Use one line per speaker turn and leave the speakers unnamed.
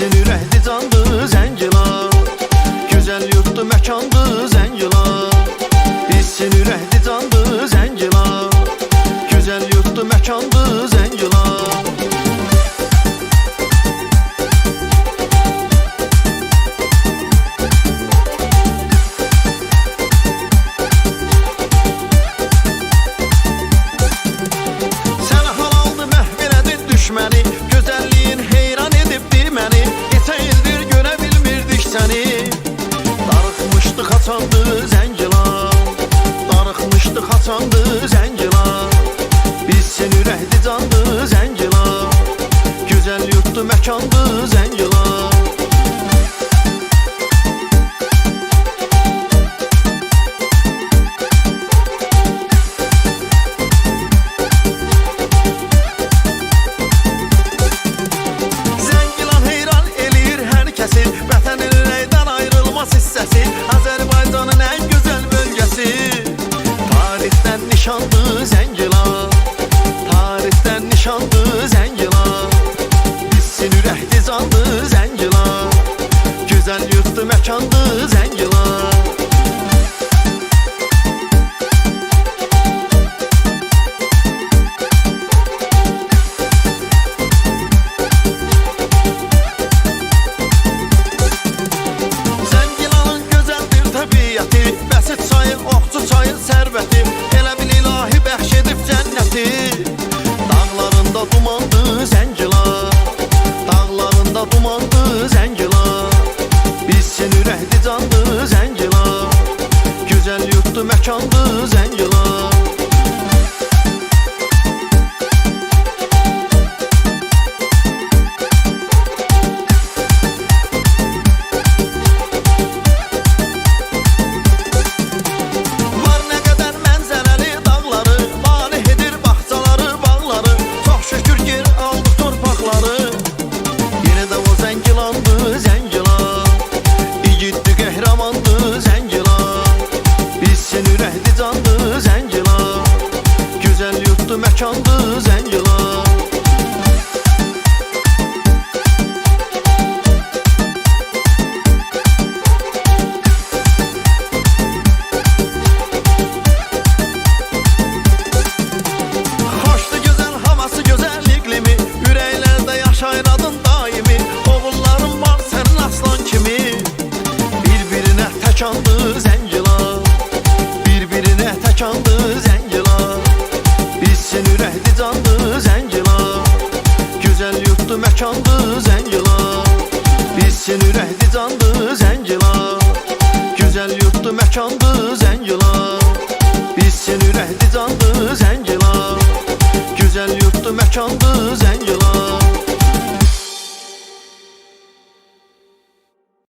Bilsin ürəkdi candı Zəngilan, gözəl yurtdu məkandı Zəngilan. Bilsin ürəkdi candı Zəngilan, gözəl yurtdu məkandı Zəngilan.
Düşməni, gözəlliyin heyran edibdi məni. Neçə ildir görə bilmirdik səni. Darıxmışdı xaçandı Zəngilan, darıxmışdı xaçandı Zəngilan. Bilsin ürəkdi candı Zəngilan, gözəl yurtdu məkandı Zəngilan. Vətən ürəkdən ayrılmaz hissəsi, Azərbaycanın ən gözəl bölgəsi. Tarixdən nişandı Zəngilan, tarixdən nişandı Zəngilan. Bilsin ürəkdi candı Zəngilan, gözəl yurtdu məkandı Zəngilan. Bəsit çayı, Oxçu çayı sərvəti, elə bil ilahi bəxş edib cənnəti. Dağlarında dumandı Zəngilan, dağlarında dumandı Zəngilan. Bilsin ürəkdi candı Zəngilan, gözəl yurtdu məkandı Zəngilan. Zəngilan, igiddi qəhrəmandı Zəngilan. Bilsin ürəkdi candı Zəngilan, gözəl yurtdu məkandı Zəngilan. Xoşdu gözəl havası, gözəl iqlimi, ürəklərdə yaşayır adın daimi. Oğullarım var sənin aslan kimi, bir-birinə təkandı Zəngilan, bir-birinə təkandı Zəngilan. Bilsin ürəkdi candı Zəngilan, gözəl yurtdu məkandı Zəngilan. Bilsin ürəkdi candı Zəngilan, gözəl yurtdu məkandı Zəngilan. Bilsin ürəkdi candı Zəngilan, gözəl yurtdu məkandı Zəngilan.